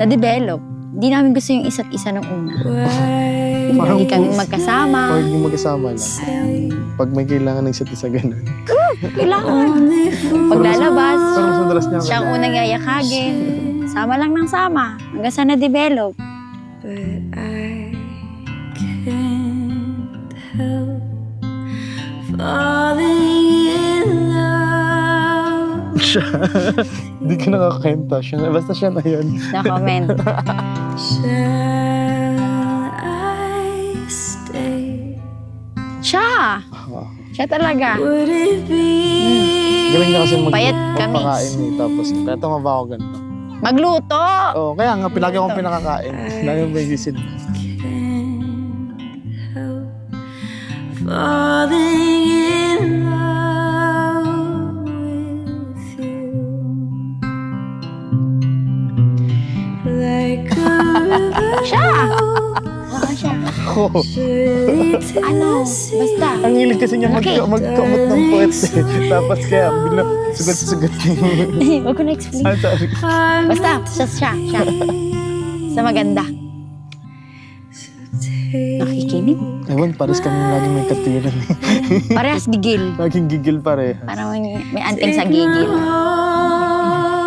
Na-develop. Hindi namin gusto yung isa't isa ng una. Lagi kaming magkasama. Pag magkasama lang. Pag may kailangan ng isa't isa ganun. Kailangan. Paglalabas, Pero mas madalas niya siya ang unang yayakagin. Sama lang ng sama. Hanggang sa na-develop. But I can't help falling in love. siya. Hindi ka nakakenta siya. Basta siya na yun. Na-comment. Shall I stay? Siya! Siya talaga. Would it be Galing niya kasi Payat kami. magpakain eh. Tapos, kaya tama ba ako ganito? Magluto! Oo, kaya nga, pinagi akong pinakakain. Lagi may gisid. can't help falling in love with you? Like a river Siya! Oo, siya. Oo. surely Ano? to Basta. Ang hilig kasi niya Okay. magkamot ng puwet eh. Tapos kaya, bigla, sugat-sugat niya. Huwag ko na-explain. Ah, sorry. Basta, siya. Sa maganda. Nakikinig. Ewan, pares kami laging may katiran eh. Parehas gigil. Laging gigil parehas. Parang may anting sa gigil.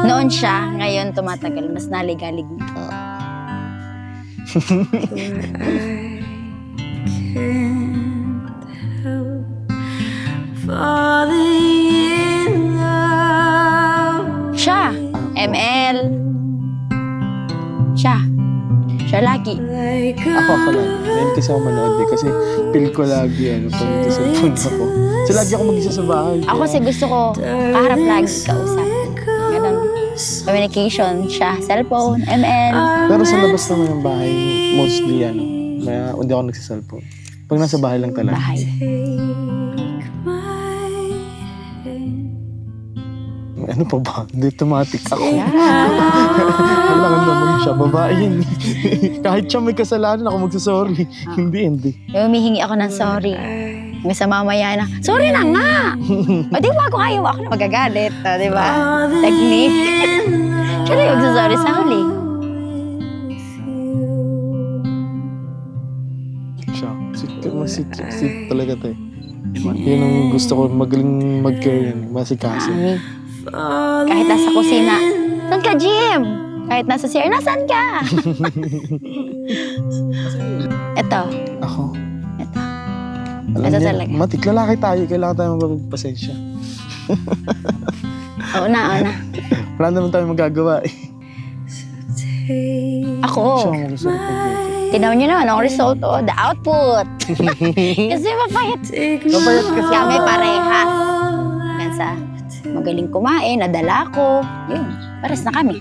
Noon siya, ngayon tumatagal. Mas naligalig na. can't help falling in love. Siya. ML. Siya. Siya lagi. Like Ako a lang. Ngayon kasi ako manood eh. Kasi feel ko lagi pag ito sa phone ako. Kasi lagi ako mag-isa sa bahay. Ako kasi gusto ko kaharap lagi kausap. Ganon. Communication. Siya. Cellphone. ML. Pero sa labas naman ng bahay, mostly hindi ako nagsiselfone. Pag nasa bahay lang talaga. Bahay. take my hand. Ano pa ba? Hindi automatic ako. Yeah. Kailangan naman siya. Babae yun. Kahit siya may kasalanan ako magsasorry. Hindi. Humihingi ako ng sorry. May sa mamaya na, sorry na nga! O di ba kung ayaw ako na magagalit. O, di ba? Technique. Siya na yung magsasorry sa huli. Siya. Sweet talaga to eh. Yun ang gusto ko. Magaling mag-care yan. Masikasi. Mami. Kahit nasa kusina, saan ka, Jim? Kahit nasa CR, nasaan ka? Ito. Ako. Ito. Alam Ito niya, talaga. Matik, lalaki tayo. Kailangan tayo magpapasensya. Oo na. Wala naman tayo magagawa eh. Take Ako. Siya ang gusto ko pag-video. Tinaw niyo naman ang result, the output. Kasi mapayat. Mapayat kasi. Kami parehas. Hanggang sa magaling kumain, nadala ko. Yun, pares na kami.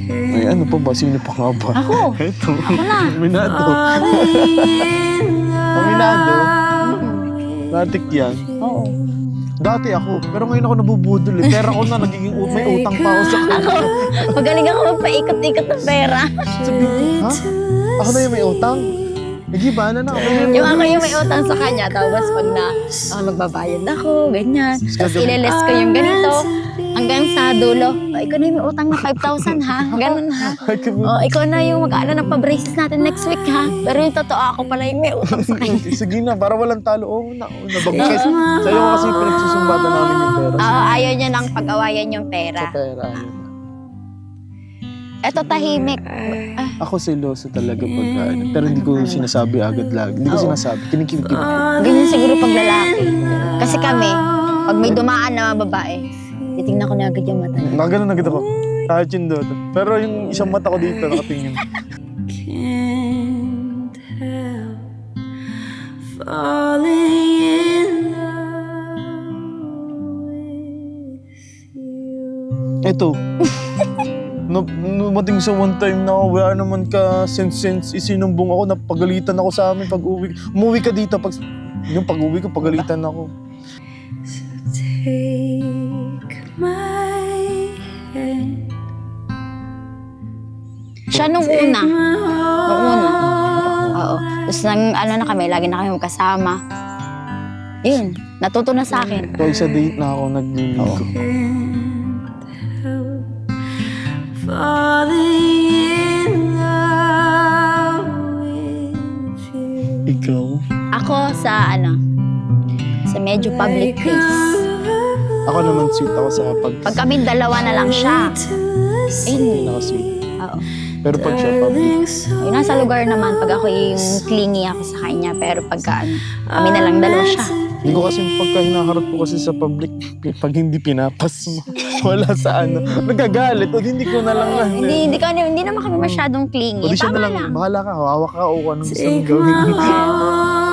Ay, ano pa ba? Sino pa nga ba? Ako. Ito. Ako na. Aminado. Aminado. Natik yan. Oo. Dati ako. Pero ngayon ako nabubudol eh. Pero ako na nagiging may utang pa ako sa kanya. Magaling ako magpaikot-ikot ng pera. Sabi ko, ha? Ako na yung may utang? Hindi ba? Ano na? Yung ako yung may utang sa kanya, tapos pag magbabayad ako, ganyan. Tapos ililist ko yung ganito, hanggang sa dulo, ikaw na yung may utang na 5,000 ha, ganun ha. Ikaw na yung mag-aala ng pa-braces natin next week ha. Pero yung totoo, ako pala yung may utang sa kanya. Sige na, para walang talo. Oo na, nabagkas. Sa'yo ko kasi pinagsusumbatan namin yung pera. Ayaw niya nang pag-awayan yung pera. Sa pera. Ayun. Eto tahimik. Ako seloso talaga pag pero hindi ko sinasabi agad lagi. Hindi ko sinasabi. Kinikimkim ko. Ganyan siguro pag lalaki. Kasi kami, pag may dumaan na mga babae, titingnan ko na agad yung mata niya. Nakaganon agad ako. Kahit yung doon. Pero yung isang mata ko dito, nakatingin. can't help falling in love with you. Eto. Numating sa one time na wala naman ka since isinumbong ako, napagalitan ako sa amin pag-uwi. Umuwi ka dito. Yung pag-uwi ko, pagalitan ako. Take my hand. Siya nung una. Nung una. Oo. Tapos na kami, lagi na kami magkasama. Yun, natuto na sa akin. Twice a day na ako nagliligo. Falling in love with you. Ikaw? Ako sa sa medyo public place. Ako naman sweet ako sa Pag kami dalawa na lang siya. Hindi na ako sweet. Oo. Pero pag siya public, Yung nasa lugar naman, pag ako yung clingy ako sa kanya, pero pagka kami na lang dalawa siya. hindi ko kasi pagka hinaharap ko kasi sa public, pag hindi pinapas mo, wala sa nagagalit, o hindi ko na lang Hindi naman kami masyadong clingy. O di siya Tama na lang, lang. bahala ka, hawak ka o anong gusto mong Take gawin. my heart